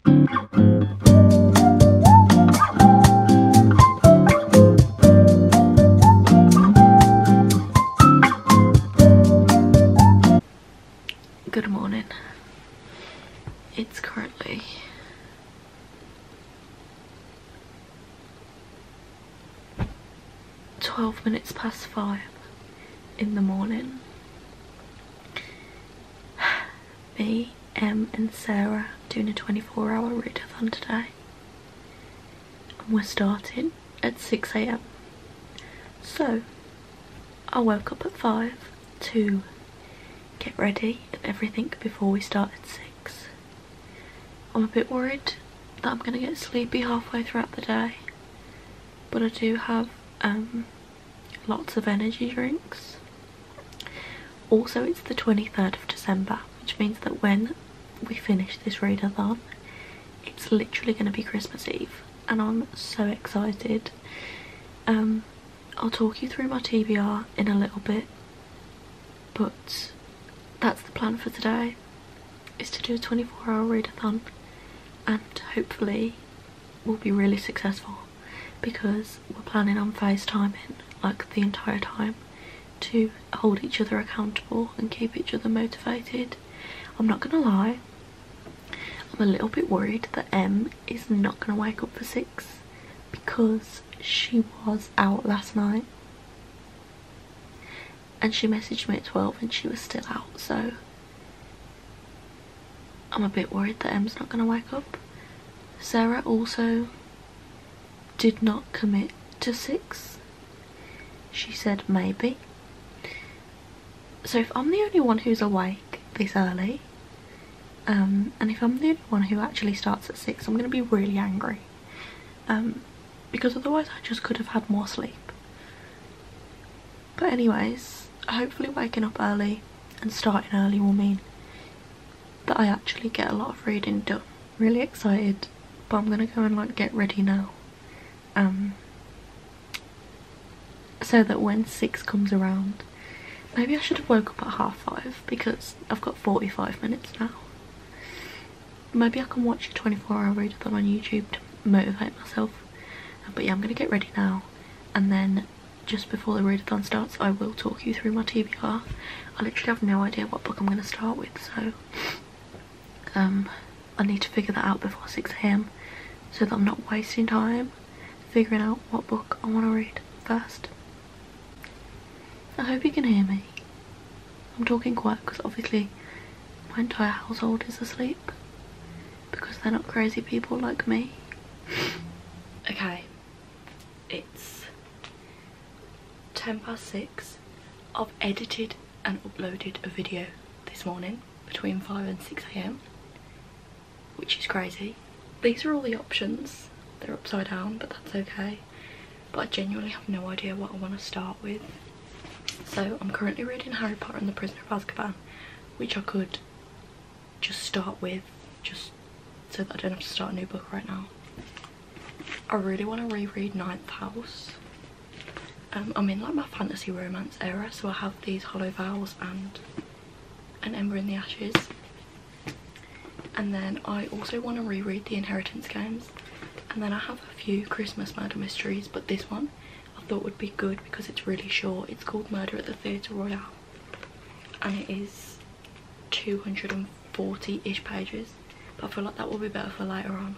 Good morning. It's currently 12 minutes past 5 in the morning. Me, Em and Sarah doing a 24-hour readathon today. And we're starting at 6 AM. So, I woke up at 5 to get ready and everything before we start at 6. I'm a bit worried that I'm gonna get sleepy halfway throughout the day, but I do have lots of energy drinks. Also, it's the 23rd of December, which means that when we finish this readathon, it's literally going to be Christmas Eve, and I'm so excited. I'll talk you through my TBR in a little bit, but that's the plan for today, is to do a 24-hour readathon, and hopefully we'll be really successful, because we're planning on FaceTiming like the entire time to hold each other accountable and keep each other motivated. I'm not gonna lie, I'm a little bit worried that Em is not gonna wake up for 6 because she was out last night and she messaged me at 12 and she was still out, so I'm a bit worried that Em's not gonna wake up. Sarah also did not commit to 6. She said maybe. So if I'm the only one who's awake this early, and if I'm the only one who actually starts at 6, I'm going to be really angry, because otherwise I just could have had more sleep. But anyways, hopefully waking up early and starting early will mean that I actually get a lot of reading done. Really excited, but I'm going to go and like get ready now, so that when 6 comes around, maybe I should have woke up at 5:30 because I've got 45 minutes now. Maybe I can watch a 24-hour readathon on YouTube to motivate myself. But yeah, I'm going to get ready now, and then just before the readathon starts I will talk you through my TBR. I literally have no idea what book I'm going to start with, so I need to figure that out before 6 AM so that I'm not wasting time figuring out what book I want to read first. I hope you can hear me. I'm talking quiet because obviously my entire household is asleep, because they're not crazy people like me. Okay, it's 10 past 6. I've edited and uploaded a video this morning between 5 and 6 AM, which is crazy. These are all the options. They're upside down, but that's okay. But I genuinely have no idea what I want to start with. So I'm currently reading Harry Potter and the Prisoner of Azkaban, which I could just start with, just so that I don't have to start a new book right now. I really want to reread Ninth House. I'm in like my fantasy romance era, so I have these Hollow Vows and An Ember in the Ashes. And then I also want to reread the Inheritance Games. And then I have a few Christmas murder mysteries, but this one I thought would be good because it's really short. It's called Murder at the Theatre Royal, and it is 240-ish pages, but I feel like that will be better for later on.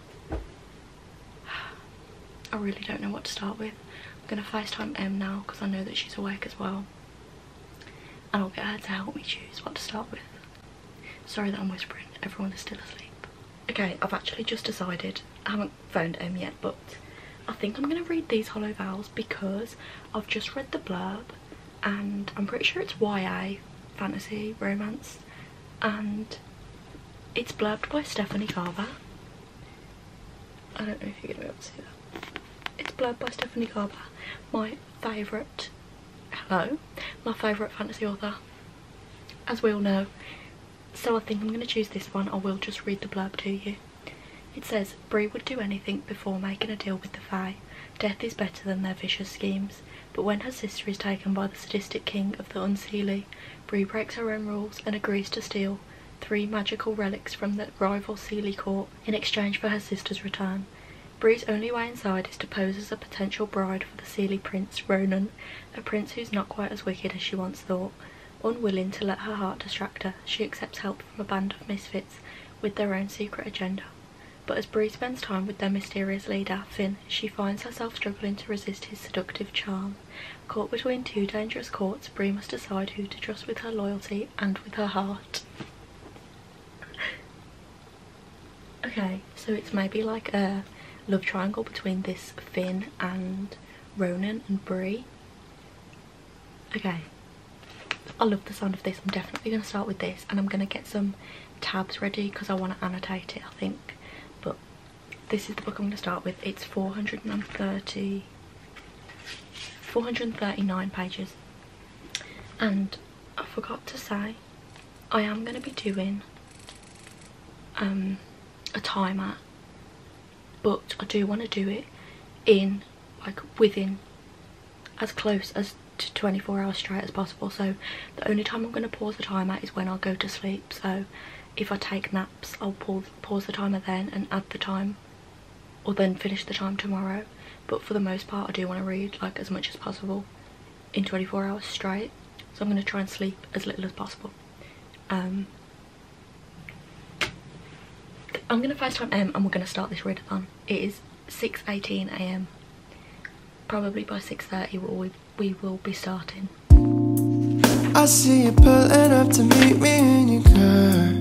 I really don't know what to start with. I'm going to FaceTime Em now because I know that she's awake as well, and I'll get her to help me choose what to start with. Sorry that I'm whispering, everyone is still asleep. Okay, I've actually just decided. I haven't found Em yet, but I think I'm going to read these Hollow Vows because I've just read the blurb and I'm pretty sure it's YA, fantasy, romance, and it's blurbed by Stephanie Garber. I don't know if you're going to be able to see that. It's blurbed by Stephanie Garber, my favourite, my favourite fantasy author, as we all know. So I think I'm going to choose this one. I will just read the blurb to you. It says, Bree would do anything before making a deal with the Fae. Death is better than their vicious schemes. But when her sister is taken by the sadistic king of the Unseelie, Bree breaks her own rules and agrees to steal 3 magical relics from the rival Seelie court in exchange for her sister's return. Bree's only way inside is to pose as a potential bride for the Seelie prince, Ronan, a prince who's not quite as wicked as she once thought. Unwilling to let her heart distract her, she accepts help from a band of misfits with their own secret agenda. But as Bree spends time with their mysterious leader, Finn, she finds herself struggling to resist his seductive charm. Caught between 2 dangerous courts, Bree must decide who to trust with her loyalty and with her heart. Okay, so it's maybe like a love triangle between this Finn and Ronan and Bree. Okay, I love the sound of this. I'm definitely going to start with this, and I'm going to get some tabs ready because I want to annotate it, I think. But this is the book I'm going to start with. It's 439 pages. And I forgot to say, I am going to be doing a timer, but I do want to do it in like within as close as to 24 hours straight as possible. So the only time I'm going to pause the timer is when I'll go to sleep. So if I take naps, I'll pause the timer then and add the time, or then finish the time tomorrow. But for the most part, I do want to read like as much as possible in 24 hours straight. So I'm going to try and sleep as little as possible. I'm going to FaceTime Em and we're going to start this readathon. It is 6:18 AM. Probably by 6:30 we will be starting. I see you pulling up to meet me in your car.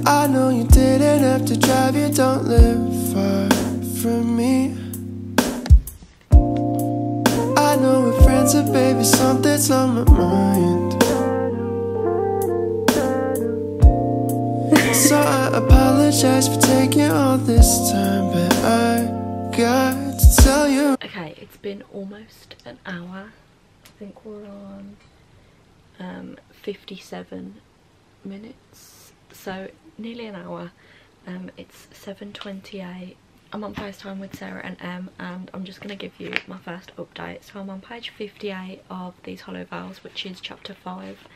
I know you didn't have to drive, you don't live far from me. I know we're friends, but baby, something's on my mind. So I apologize for taking all this time, but I got to tell you. Okay, it's been almost an hour. I think we're on 57 minutes, so nearly an hour. It's 7:28. I'm on FaceTime with Sarah and Em, and I'm just going to give you my first update. So I'm on page 58 of These Hollow Vows, which is chapter 5.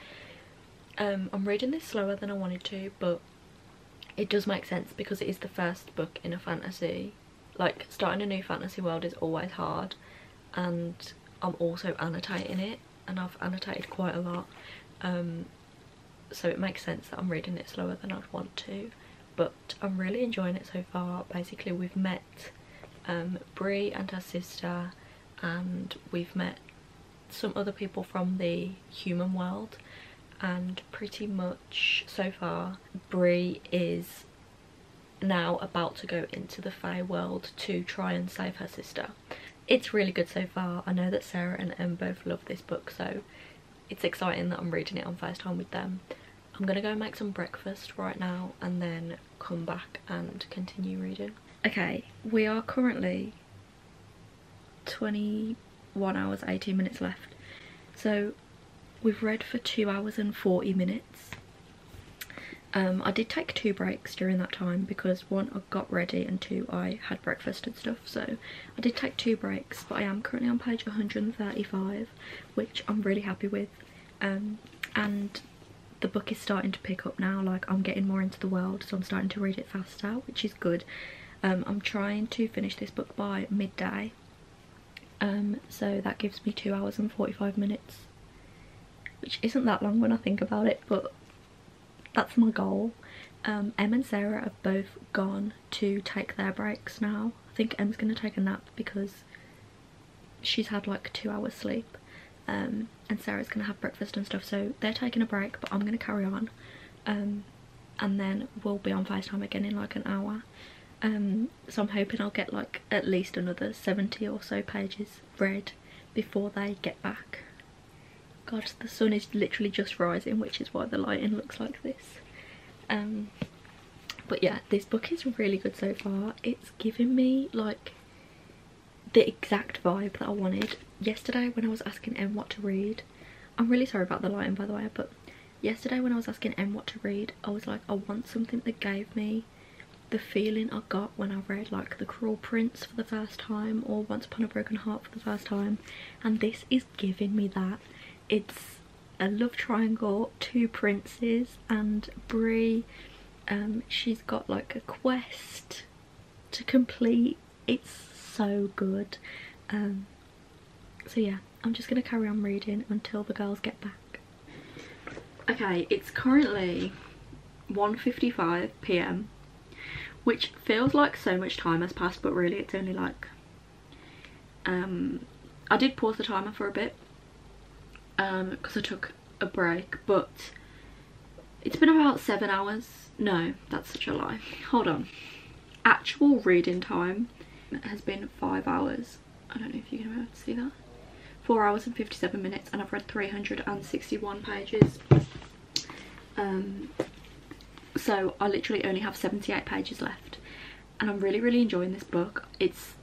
I'm reading this slower than I wanted to, but it does make sense because it is the first book in a fantasy. Like, starting a new fantasy world is always hard, and I'm also annotating it, and I've annotated quite a lot. So it makes sense that I'm reading it slower than I'd want to, but I'm really enjoying it so far. Basically, we've met Bree and her sister, and we've met some other people from the human world, and pretty much so far Bree is now about to go into the Fae world to try and save her sister. It's really good so far. I know that Sarah and Em both love this book, so it's exciting that I'm reading it on FaceTime with them. I'm gonna go make some breakfast right now and then come back and continue reading. Okay, we are currently 21 hours 18 minutes left, so we've read for 2 hours and 40 minutes. I did take 2 breaks during that time because 1, I got ready, and 2, I had breakfast and stuff. So I did take 2 breaks, but I am currently on page 135, which I'm really happy with. And the book is starting to pick up now. Like, I'm getting more into the world, so I'm starting to read it faster, which is good. I'm trying to finish this book by midday, so that gives me 2 hours and 45 minutes, which isn't that long when I think about it, but that's my goal. Em and Sarah have both gone to take their breaks now. I think Em's gonna take a nap because she's had like 2 hours sleep, and Sarah's gonna have breakfast and stuff, so they're taking a break, but I'm gonna carry on, and then we'll be on FaceTime again in like an hour. So I'm hoping I'll get like at least another 70 or so pages read before they get back. God, the sun is literally just rising, which is why the lighting looks like this. But yeah, this book is really good so far. It's giving me like the exact vibe that I wanted. Yesterday when I was asking Em what to read, I'm really sorry about the lighting by the way, but yesterday when I was asking Em what to read, I was like, I want something that gave me the feeling I got when I read like The Cruel Prince for the first time, or Once Upon a Broken Heart for the first time, and this is giving me that. It's a love triangle, 2 princes and Brie. She's got like a quest to complete. It's so good. So yeah, I'm just gonna carry on reading until the girls get back. Okay, it's currently 1:55 p.m, which feels like so much time has passed, but really it's only like I did pause the timer for a bit because I took a break, but it's been about 7 hours. No, that's such a lie. Hold on. Actual reading time has been 5 hours. I don't know if you're gonna be able to see that. 4 hours and 57 minutes, and I've read 361 pages. So I literally only have 78 pages left, and I'm really enjoying this book.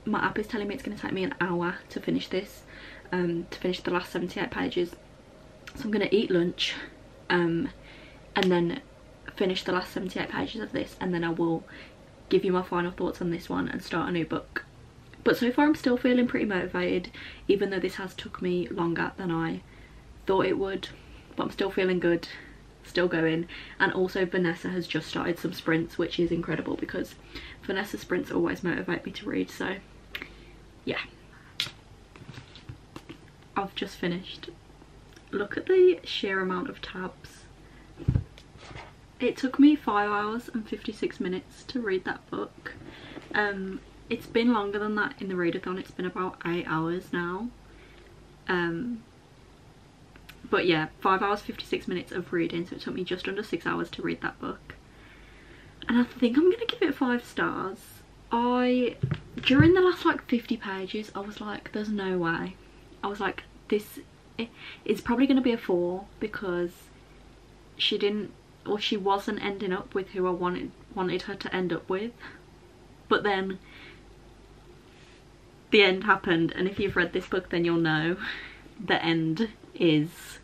My app is telling me it's going to take me an hour to finish this, to finish the last 78 pages. So I'm going to eat lunch and then finish the last 78 pages of this, and then I will give you my final thoughts on this one and start a new book. But so far I'm still feeling pretty motivated, even though this has took me longer than I thought it would, but I'm still feeling good, still going. And also Vanessa has just started some sprints, which is incredible because Vanessa sprints always motivate me to read. So yeah, I've just finished. Look at the sheer amount of tabs. It took me 5 hours and 56 minutes to read that book. It's been longer than that in the readathon. It's been about 8 hours now. But yeah, 5 hours 56 minutes of reading, so it took me just under 6 hours to read that book. And I think I'm gonna give it 5 stars. During the last like 50 pages, I was like, there's no way. I was like, this it's probably gonna be a 4 because she wasn't ending up with who I wanted her to end up with. But then the end happened, and if you've read this book then you'll know the end is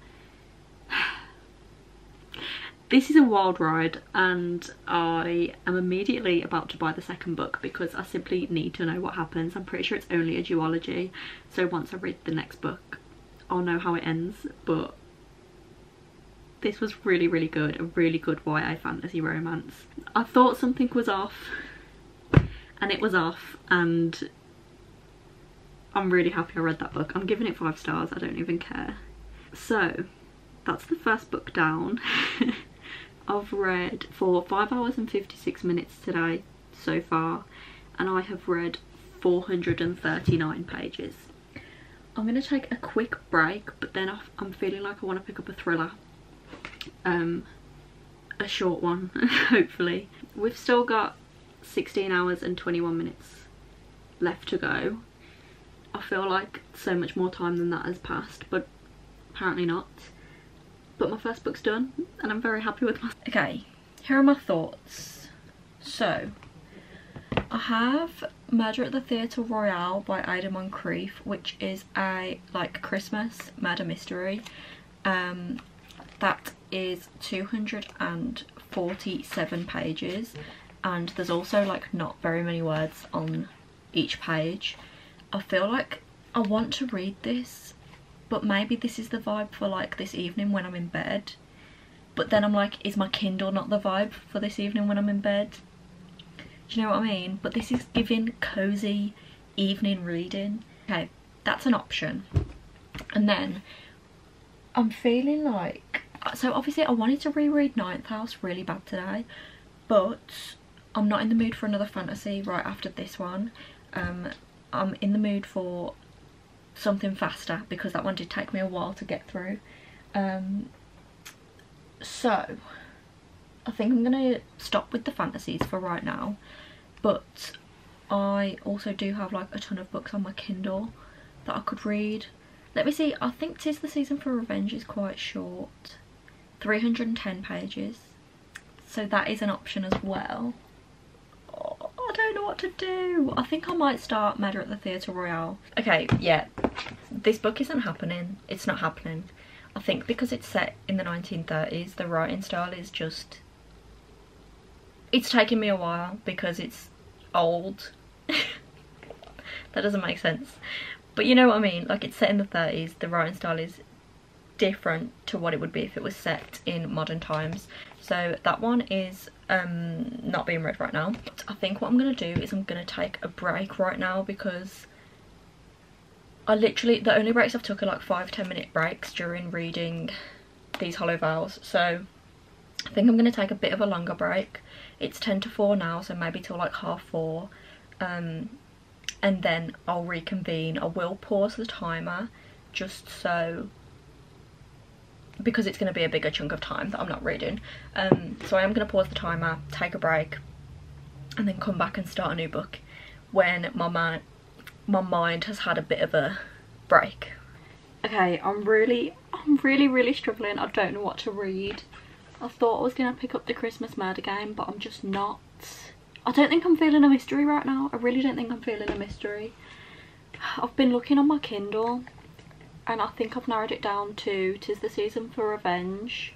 this is a wild ride, and I am immediately about to buy the second book because I simply need to know what happens. I'm pretty sure it's only a duology, so once I read the next book I'll know how it ends. But this was really good, a really good YA fantasy romance. I thought something was off, and it was off, and I'm really happy I read that book. I'm giving it 5 stars, I don't even care. So that's the first book down. I've read for 5 hours and 56 minutes today so far, and I have read 439 pages. I'm going to take a quick break, but then I'm feeling like I want to pick up a thriller. A short one, hopefully. We've still got 16 hours and 21 minutes left to go. I feel like so much more time than that has passed, but apparently not. But my first book's done and I'm very happy with myself. Okay, here are my thoughts. So I have Murder at the Theatre Royale by Ada Moncrief, which is a like Christmas murder mystery. That is 247 pages, and there's also like not very many words on each page. I feel like I want to read this, but maybe this is the vibe for like this evening when I'm in bed. But then I'm like, is my Kindle not the vibe for this evening when I'm in bed? Do you know what I mean? But this is giving cozy evening reading. Okay, that's an option. And then I'm feeling like, so obviously I wanted to reread Ninth House really bad today, but I'm not in the mood for another fantasy right after this one. I'm in the mood for something faster because that one did take me a while to get through. So I think I'm gonna stop with the fantasies for right now, but I also do have like a ton of books on my Kindle that I could read. Let me see, I think 'Tis the Season for Revenge is quite short, 310 pages, so that is an option as well. Oh, I don't know what to do. I think I might start Murder at the Theatre Royale. Okay, yeah, this book isn't happening. It's not happening. I think because it's set in the 1930s, the writing style is just, it's taken me a while because it's old. That doesn't make sense, but you know what I mean. Like, it's set in the 30s, the writing style is different to what it would be if it was set in modern times. So that one is not being read right now. I think what I'm going to do is I'm going to take a break right now, because I literally, the only breaks I've took are like 5-10 minute breaks during reading these Hollow Vales. So I think I'm going to take a bit of a longer break. It's 10 to 4 now, so maybe till like 4:30. And then I'll reconvene. I will pause the timer just so, because it's going to be a bigger chunk of time that I'm not reading. So I am going to pause the timer, take a break, and then come back and start a new book when my mind has had a bit of a break. Okay, I'm really struggling. I don't know what to read. I thought I was going to pick up The Christmas Murder Game, but I'm just not. I don't think I'm feeling a mystery right now. I really don't think I'm feeling a mystery. I've been looking on my Kindle, and I think I've narrowed it down to 'Tis the Season for Revenge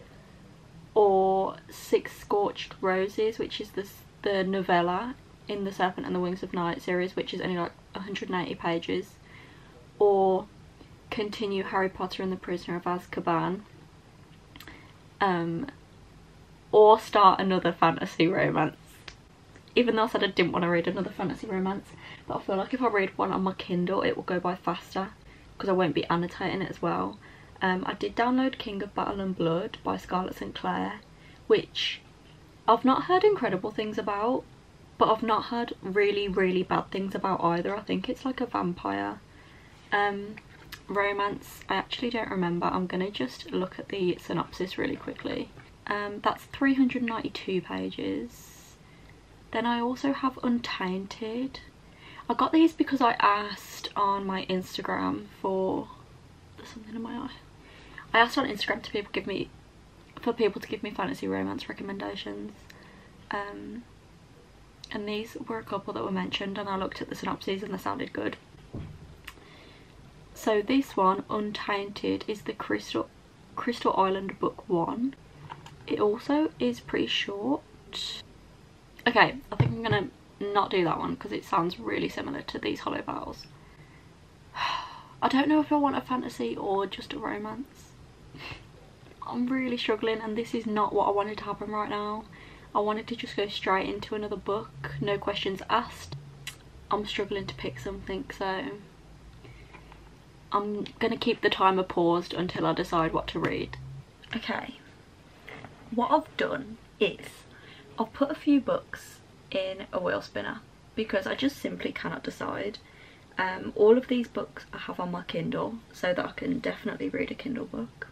or Six Scorched Roses, which is the novella in the Serpent and the Wings of Night series, which is only like 180 pages, or continue Harry Potter and the Prisoner of Azkaban, or start another fantasy romance. Even though I said I didn't want to read another fantasy romance, but I feel like if I read one on my Kindle it will go by faster, because I won't be annotating it as well. I did download King of Battle and Blood by Scarlett St. Clair, which I've not heard incredible things about, but I've not heard really bad things about either. I think it's like a vampire romance. I actually don't remember. I'm gonna just look at the synopsis really quickly. That's 392 pages. Then I also have Untainted. I got these because I asked on my Instagram for, there's something in my eye. I asked on Instagram to people to give me fantasy romance recommendations. And these were a couple that were mentioned, and I looked at the synopses and they sounded good. So this one, Untainted, is the Crystal Island book 1. It also is pretty short. Okay, I think I'm gonna not do that one because it sounds really similar to these Hollow Vales. I don't know if I want a fantasy or just a romance. I'm really struggling, and this is not what I wanted to happen right now. I wanted to just go straight into another book, no questions asked. I'm struggling to pick something, so I'm gonna keep the timer paused until I decide what to read. Okay, what I've done is I've put a few books in a wheel spinner because I just simply cannot decide. All of these books I have on my Kindle so that I can definitely read a Kindle book.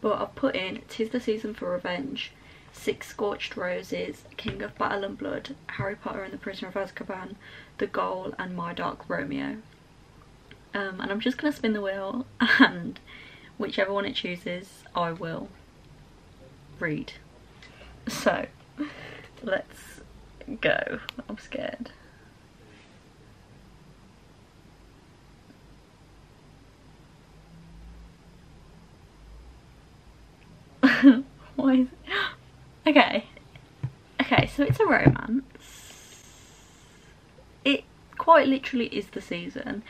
But I've put in 'Tis the Season for Revenge, Six Scorched Roses, King of Battle and Blood, Harry Potter and the Prisoner of Azkaban, The Goal, and My Dark Romeo. And I'm just going to spin the wheel, and whichever one it chooses I will read. So let's go. I'm scared. Why is it? Okay, so it's a romance. It quite literally is the season.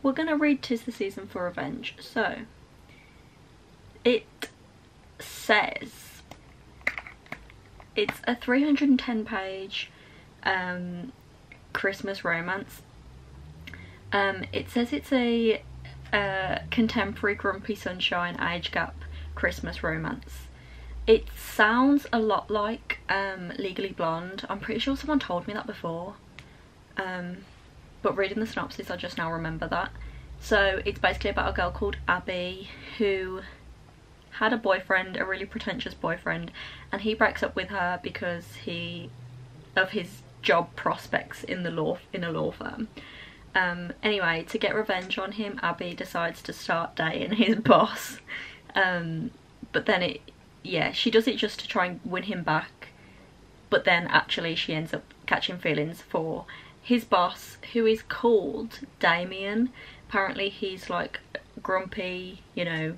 We're gonna read 'Tis the Season for Revenge. So it says it's a 310 page Christmas romance. It says it's a contemporary Grumpy Sunshine age gap Christmas romance. It sounds a lot like Legally Blonde. I'm pretty sure someone told me that before, but reading the synopsis I just now remember that. So it's basically about a girl called Abby who had a boyfriend, a really pretentious boyfriend, and he breaks up with her because of his job prospects in a law firm. Anyway, to get revenge on him, Abby decides to start dating his boss, but then she does it just to try and win him back, but then actually she ends up catching feelings for his boss, who is called Damien. Apparently he's like grumpy, you know,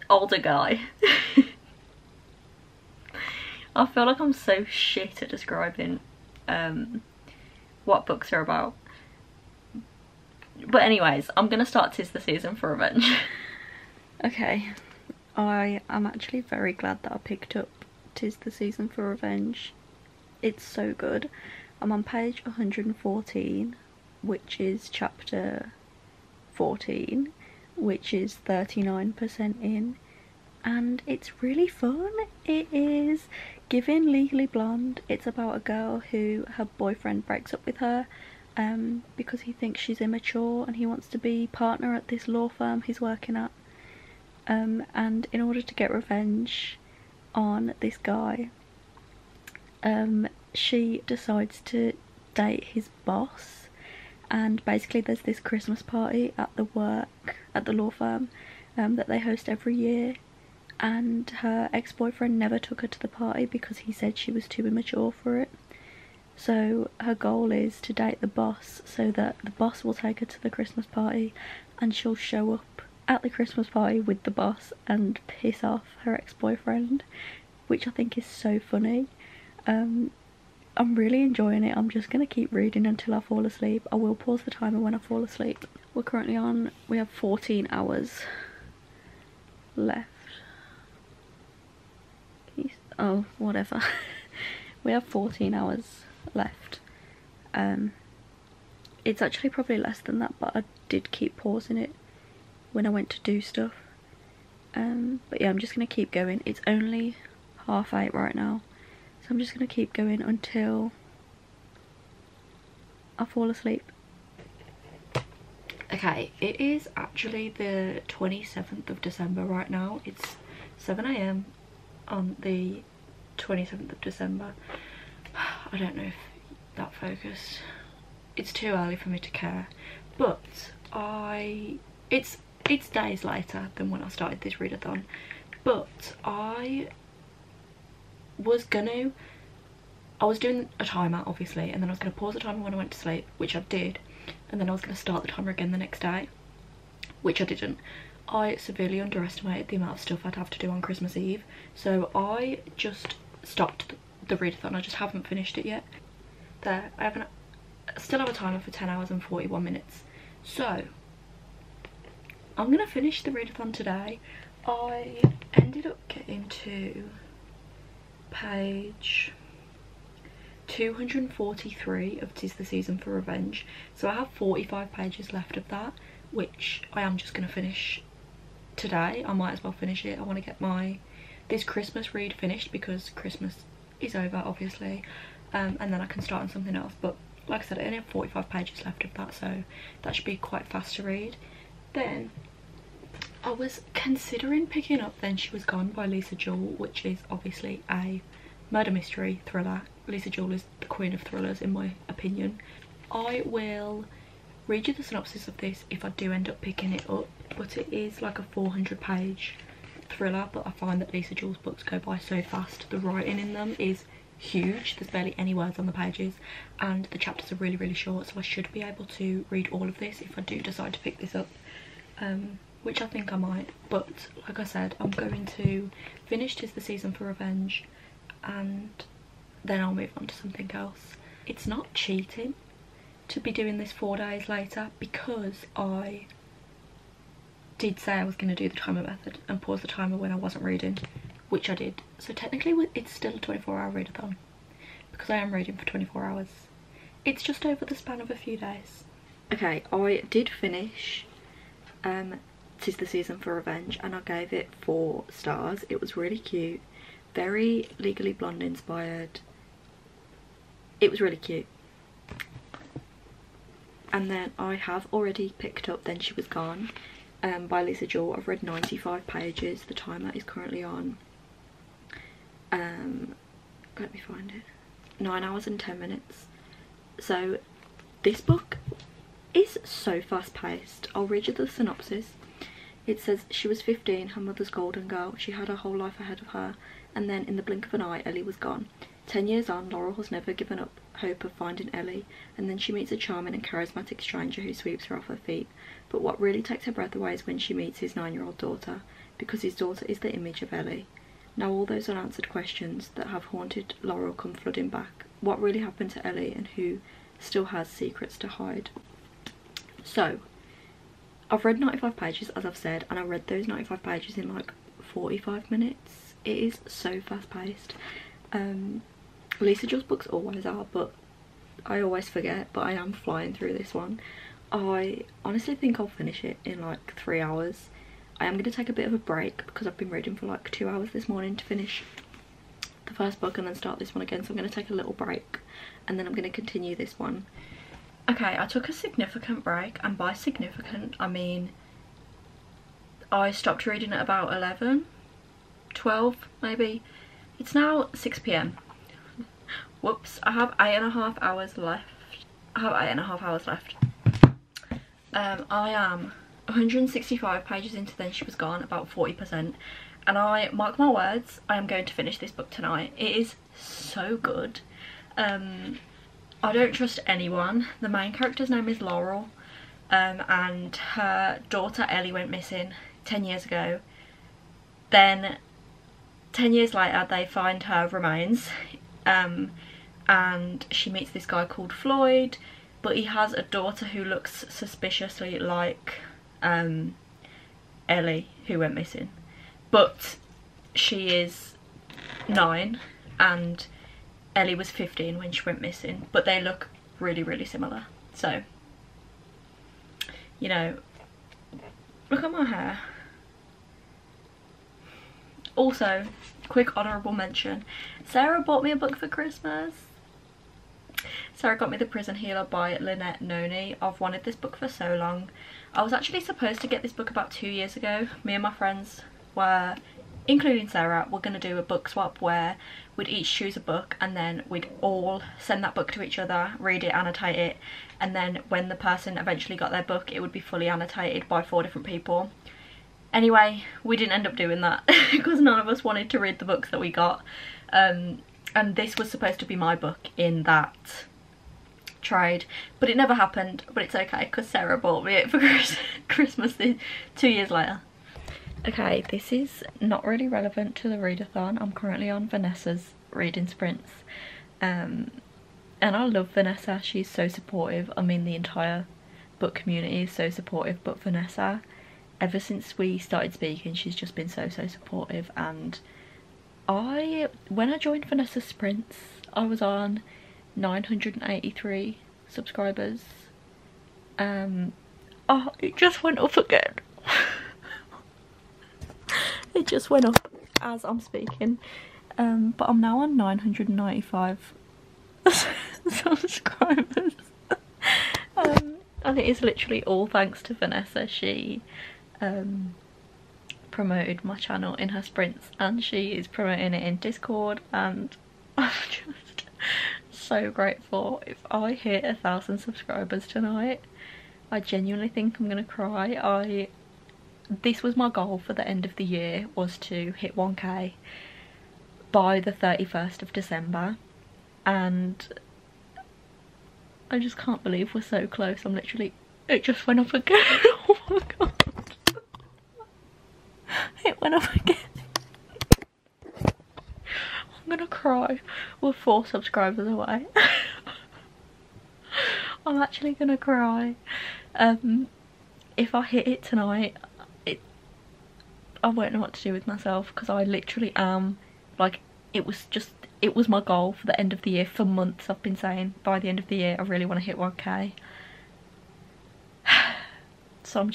older guy. I feel like I'm so shit at describing what books are about. But anyways, I'm gonna start 'Tis the Season for Revenge. Okay, I am actually very glad that I picked up 'Tis the Season for Revenge. It's so good. I'm on page 114, which is chapter 14, which is 39% in, and it's really fun. It is given Legally Blonde. It's about a girl who her boyfriend breaks up with her because he thinks she's immature and he wants to be partner at this law firm he's working at. And in order to get revenge on this guy, she decides to date his boss, and basically there's this Christmas party at the law firm that they host every year, and her ex-boyfriend never took her to the party because he said she was too immature for it. So her goal is to date the boss so that the boss will take her to the Christmas party and she'll show up at the Christmas party with the boss and piss off her ex-boyfriend, which I think is so funny. I'm really enjoying it. I'm just going to keep reading until I fall asleep. I will pause the timer when I fall asleep. We have 14 hours left. Oh, whatever. We have 14 hours left. It's actually probably less than that, but I did keep pausing it when I went to do stuff. But yeah, I'm just going to keep going. It's only 8:30 right now, so I'm just going to keep going until I fall asleep. Okay, it is actually the 27th of December right now. It's 7 AM on the 27th of December. I don't know if that focused. It's too early for me to care, but it's days later than when I started this readathon, but I was doing a timer obviously, and then I was going to pause the timer when I went to sleep, which I did, and then I was going to start the timer again the next day, which I didn't. I severely underestimated the amount of stuff I'd have to do on Christmas Eve, so I just stopped the readathon. I just haven't finished it yet. There, I still have a timer for 10 hours and 41 minutes, so I'm going to finish the readathon today. I ended up getting to page 243 of 'Tis the Season for Revenge, so I have 45 pages left of that, which I am just going to finish today. I might as well finish it. I want to get this Christmas read finished because Christmas is over obviously, and then I can start on something else. But like I said, I only have 45 pages left of that, so that should be quite fast to read. Then I was considering picking up Then She Was Gone by Lisa Jewell, which is obviously a murder mystery thriller. Lisa Jewell is the queen of thrillers in my opinion. I will read you the synopsis of this if I do end up picking it up, but it is like a 400-page thriller, but I find that Lisa Jewell's books go by so fast. The writing in them is huge, there's barely any words on the pages, and the chapters are really, really short, so I should be able to read all of this if I do decide to pick this up, which I think I might. But like I said, I'm going to finish 'Tis the Season for Revenge, and then I'll move on to something else. It's not cheating to be doing this 4 days later, because I did say I was going to do the timer method and pause the timer when I wasn't reading, which I did. So technically it's still a 24-hour readathon because I am reading for 24 hours. It's just over the span of a few days. Okay, I did finish 'Tis the Season for Revenge, and I gave it 4 stars. It was really cute, very Legally Blonde inspired. It was really cute. And then I have already picked up Then She Was Gone by Lisa Jewell. I've read 95 pages. The timer is currently on, let me find it, 9 hours and 10 minutes. So this book is so fast paced. I'll read you the synopsis. It says, she was 15, her mother's golden girl. She had her whole life ahead of her, and then in the blink of an eye Ellie was gone. 10 years on, Laurel has never given up hope of finding Ellie, and then she meets a charming and charismatic stranger who sweeps her off her feet. But what really takes her breath away is when she meets his 9-year-old daughter, because his daughter is the image of Ellie. Now all those unanswered questions that have haunted Laurel come flooding back. What really happened to Ellie, and who still has secrets to hide? So I've read 95 pages, as I've said, and I read those 95 pages in like 45 minutes. It is so fast paced. Lisa Jill's books always are, but I always forget, but I am flying through this one. I honestly think I'll finish it in like 3 hours. I am going to take a bit of a break because I've been reading for like 2 hours this morning to finish the first book and then start this one again, so I'm going to take a little break and then I'm going to continue this one. Okay, I took a significant break, and by significant I mean I stopped reading at about 11, 12 maybe. It's now 6 p.m. Whoops, I have 8.5 hours left. I am 165 pages into Then She Was Gone, about 40%, and I mark my words, I am going to finish this book tonight. It is so good. I don't trust anyone. The main character's name is Laurel, and her daughter Ellie went missing 10 years ago. Then 10 years later they find her remains, and she meets this guy called Floyd, but he has a daughter who looks suspiciously like Ellie, who went missing, but she is 9 and Ellie was 15 when she went missing, but they look really, really similar. So, you know, look at my hair. Also, quick honourable mention, Sarah bought me a book for Christmas. Sarah got me The Prison Healer by Lynette Noni. I've wanted this book for so long. I was actually supposed to get this book about 2 years ago. Me and my friends were, including Sarah, we're going to do a book swap where we'd each choose a book and then we'd all send that book to each other, read it, annotate it, and then when the person eventually got their book it would be fully annotated by 4 different people. Anyway, we didn't end up doing that because none of us wanted to read the books that we got, and this was supposed to be my book in that trade, but it never happened. But it's okay because Sarah bought me it for Christmas 2 years later. Okay, this is not really relevant to the readathon. I'm currently on Vanessa's reading sprints, and I love Vanessa. She's so supportive. I mean, the entire book community is so supportive, but Vanessa, ever since we started speaking, she's just been so supportive. And when I joined Vanessa's sprints, I was on 983 subscribers. Oh, it just went up again. It just went up as I'm speaking, but I'm now on 995 subscribers, and it is literally all thanks to Vanessa. She promoted my channel in her sprints and she is promoting it in Discord, and I'm just so grateful. If I hit 1,000 subscribers tonight, I genuinely think I'm gonna cry. This was my goal for the end of the year, was to hit 1k by the 31st of December, and I just can't believe we're so close. I'm literally, it just went up again. Oh my god. It went up again. I'm gonna cry. We're 4 subscribers away. I'm actually gonna cry. If I hit it tonight, I won't know what to do with myself, because I literally am, like, it was my goal for the end of the year. For months I've been saying by the end of the year I really want to hit 1k. So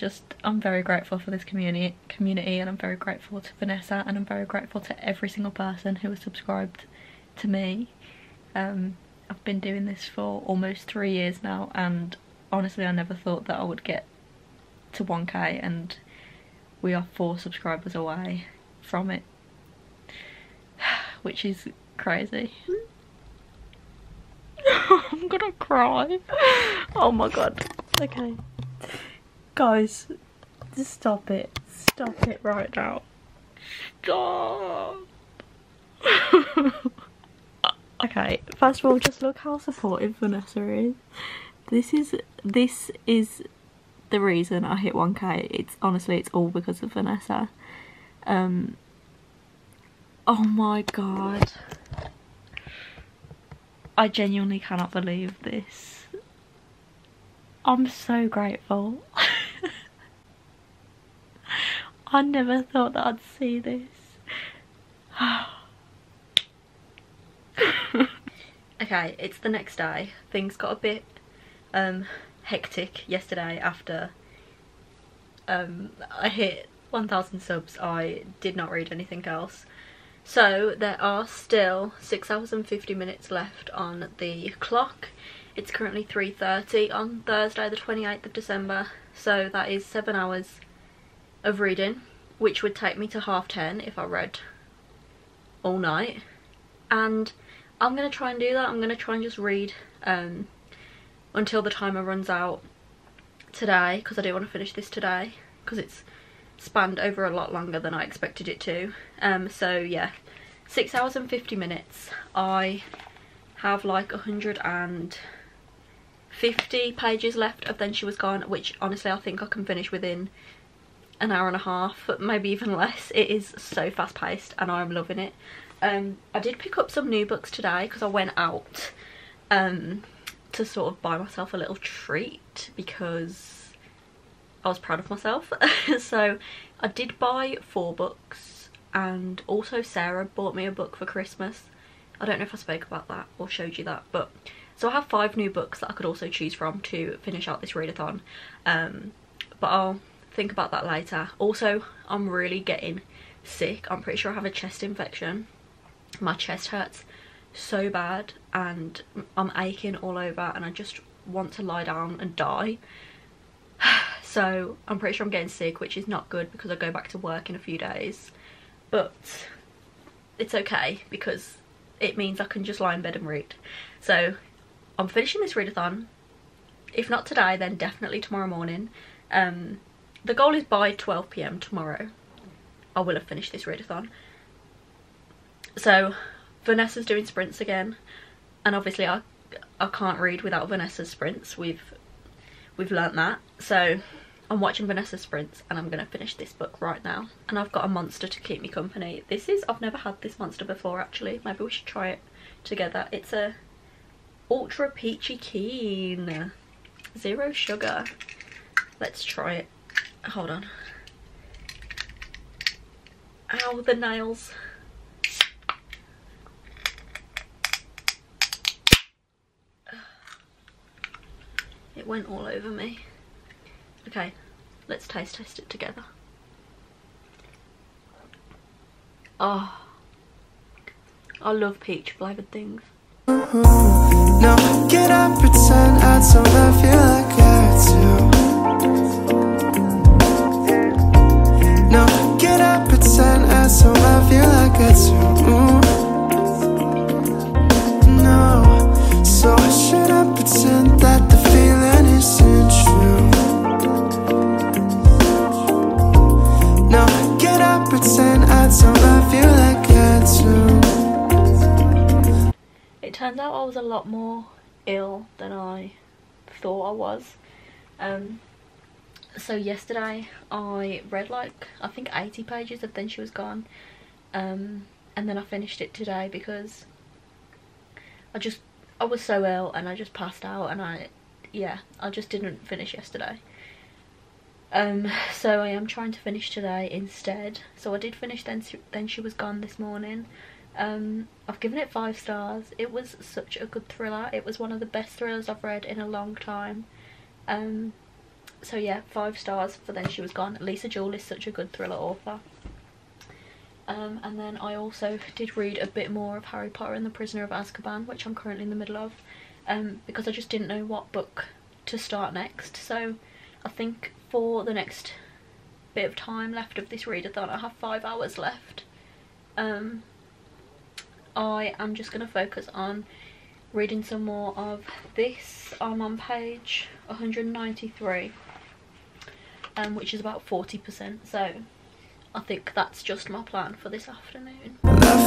I'm very grateful for this community, and I'm very grateful to Vanessa, and I'm very grateful to every single person who has subscribed to me. I've been doing this for almost 3 years now, and honestly I never thought that I would get to 1k, and we are 4 subscribers away from it, which is crazy. I'm gonna cry. Oh my god. Okay. Guys, just stop it. Stop it right now. Stop. Okay, first of all, just look how supportive Vanessa is. This is the reason I hit 1k. It's honestly, it's all because of Vanessa. Oh my god, I genuinely cannot believe this. I'm so grateful. I never thought that I'd see this. Okay, it's the next day. Things got a bit hectic yesterday after I hit 1,000 subs. I did not read anything else. So there are still 6 hours and 50 minutes left on the clock. It's currently 3:30 on Thursday the 28th of December. So that is 7 hours of reading, which would take me to 10:30 if I read all night. And I'm going to try and do that. I'm going to try and just read until the timer runs out today, because I do want to finish this today, because it's spanned over a lot longer than I expected it to. So yeah, 6 hours and 50 minutes. I have like 150 pages left of Then She Was Gone, which honestly I think I can finish within an hour and a half, maybe even less. It is so fast paced and I'm loving it. I did pick up some new books today because I went out to sort of buy myself a little treat because I was proud of myself. So I did buy 4 books, and also Sarah bought me a book for Christmas. I don't know if I spoke about that or showed you that, but so I have 5 new books that I could also choose from to finish out this readathon, but I'll think about that later. Also, I'm really getting sick. I'm pretty sure I have a chest infection. My chest hurts so bad and I'm aching all over and I just want to lie down and die. So I'm pretty sure I'm getting sick, which is not good because I go back to work in a few days, but it's okay because it means I can just lie in bed and read. So I'm finishing this readathon. If not today, then definitely tomorrow morning. The goal is by 12 PM tomorrow I will have finished this readathon. So Vanessa's doing sprints again, and obviously I can't read without Vanessa's sprints. We've learnt that. So I'm watching Vanessa's sprints and I'm gonna finish this book right now. And I've got a monster to keep me company. I've never had this monster before actually. Maybe we should try it together. It's a Ultra Peachy Keen, 0 sugar. Let's try it. Hold on. Ow, the nails. It went all over me. Okay, let's taste test it together. Oh, I love peach flavoured things. No, get up, pretend I don't love you like I do. No, get up, pretend I don't love you like I do. No, so should I pretend that the feeling isn't true? No, get up, pretend I don't love you like I do. It turns out I was a lot more ill than I thought I was. So yesterday I read like I think 80 pages of Then She Was Gone, and then I finished it today because I was so ill and I just passed out, and I just didn't finish yesterday. So I am trying to finish today instead. So I did finish Then She Was Gone this morning. I've given it 5 stars. It was such a good thriller. It was one of the best thrillers I've read in a long time. So yeah, 5 stars for Then She Was Gone. Lisa Jewell is such a good thriller author. And then I also did read a bit more of Harry Potter and the Prisoner of Azkaban, which I'm currently in the middle of, because I just didn't know what book to start next. So I think for the next bit of time left of this readathon, I have 5 hours left. I am just going to focus on reading some more of this. I'm on page 193, which is about 40%, so I think that's just my plan for this afternoon. Love